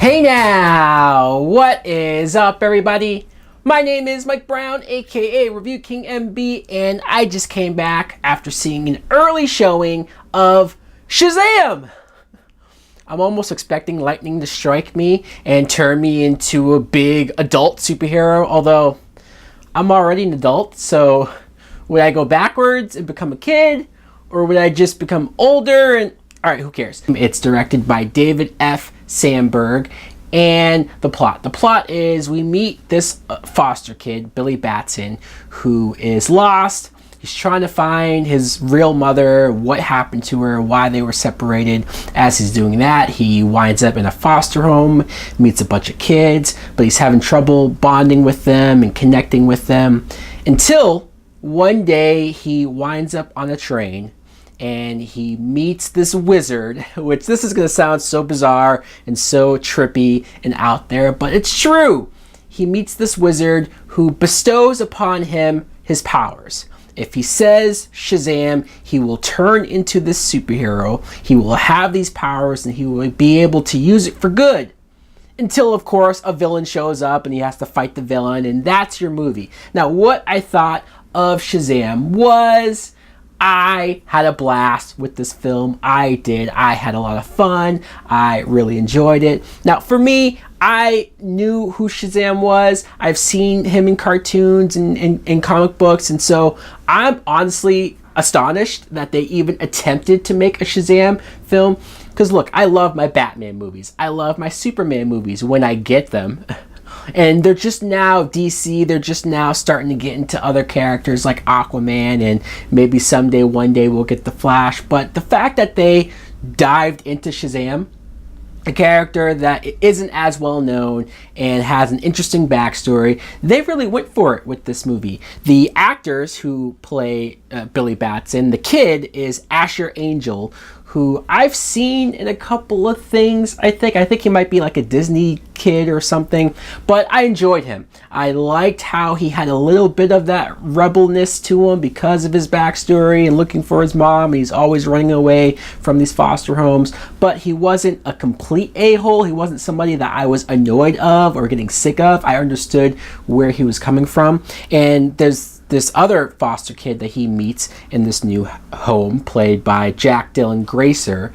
Hey now, what is up everybody? My name is Mike Brown, aka Review King MB, and I just came back after seeing an early showing of Shazam! I'm almost expecting lightning to strike me and turn me into a big adult superhero, although I'm already an adult, so would I go backwards and become a kid? Or would I just become older and... Alright, who cares? It's directed by David F. Sandberg, and the plot is we meet this foster kid, Billy Batson, who is lost. He's trying to find his real mother, what happened to her, why they were separated. As he's doing that, he winds up in a foster home, meets a bunch of kids, but he's having trouble bonding with them and connecting with them until one day he winds up on a train and he meets this wizard, which this is going to sound so bizarre and so trippy and out there, but it's true. He meets this wizard who bestows upon him his powers. If he says Shazam, he will turn into this superhero. He will have these powers and he will be able to use it for good. Until, of course, a villain shows up and he has to fight the villain, and that's your movie. Now, what I thought of Shazam was... I had a blast with this film. I did. I had a lot of fun. I really enjoyed it. Now, for me, I knew who Shazam was. I've seen him in cartoons and in comic books, and so I'm honestly astonished that they even attempted to make a Shazam film. Because look, I love my Batman movies. I love my Superman movies when I get them. And they're just now, DC, they're just now starting to get into other characters like Aquaman, and maybe someday, one day we'll get the Flash. But the fact that they dived into Shazam, a character that isn't as well known and has an interesting backstory, they really went for it with this movie. The actors who play Billy Batson, the kid is Asher Angel, who I've seen in a couple of things. I think he might be like a Disney kid or something, but I enjoyed him. I liked how he had a little bit of that rebelness to him because of his backstory and looking for his mom. He's always running away from these foster homes, but he wasn't a complete a-hole. He wasn't somebody that I was annoyed of or getting sick of. I understood where he was coming from. And there's this other foster kid that he meets in this new home, played by Jack Dylan Grazer.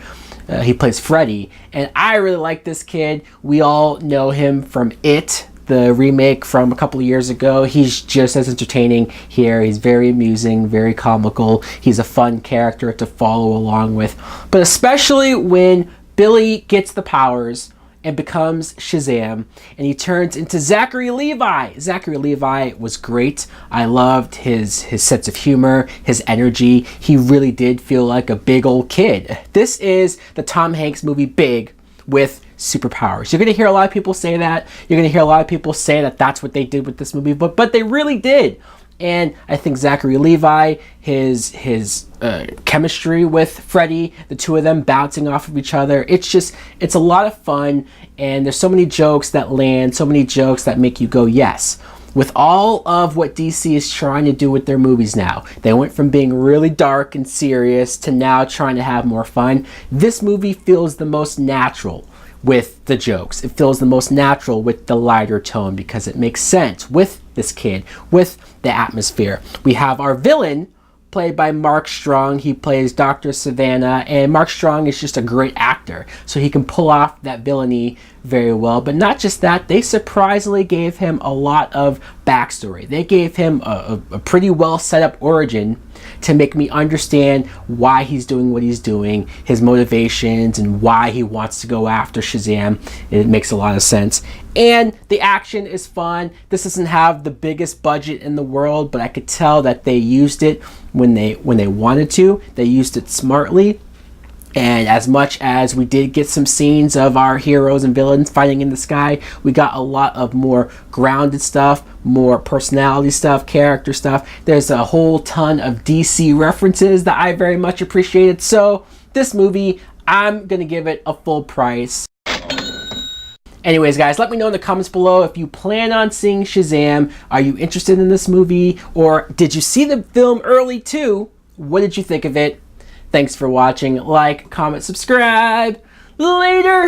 He plays Freddy, and I really like this kid. We all know him from It, the remake from a couple of years ago. He's just as entertaining here. He's very amusing, very comical. He's a fun character to follow along with. But especially when Billy gets the powers and becomes Shazam, and he turns into Zachary Levi. Zachary Levi was great. I loved his sense of humor, his energy. He really did feel like a big old kid. This is the Tom Hanks movie Big with superpowers. You're gonna hear a lot of people say that. You're gonna hear a lot of people say that that's what they did with this movie, but they really did. And I think Zachary Levi, his chemistry with Freddy, the two of them bouncing off of each other, it's a lot of fun, and there's so many jokes that land, so many jokes that make you go, yes. With all of what DC is trying to do with their movies now, they went from being really dark and serious to now trying to have more fun. This movie feels the most natural with the jokes. It feels the most natural with the lighter tone because it makes sense with this kid, with the atmosphere. We have our villain played by Mark Strong. He plays Dr. Savannah, and Mark Strong is just a great actor, so he can pull off that villainy very well. But not just that, they surprisingly gave him a lot of backstory. They gave him a pretty well set up origin to make me understand why he's doing what he's doing, his motivations, and why he wants to go after Shazam. It makes a lot of sense. And the action is fun. This doesn't have the biggest budget in the world, but I could tell that they used it when they wanted to. They used it smartly. And as much as we did get some scenes of our heroes and villains fighting in the sky, we got a lot of more grounded stuff, more personality stuff, character stuff. There's a whole ton of DC references that I very much appreciated. So this movie, I'm gonna give it a full price. Anyways, guys, let me know in the comments below if you plan on seeing Shazam. Are you interested in this movie? Or did you see the film early too? What did you think of it? Thanks for watching. Like, comment, subscribe. Later!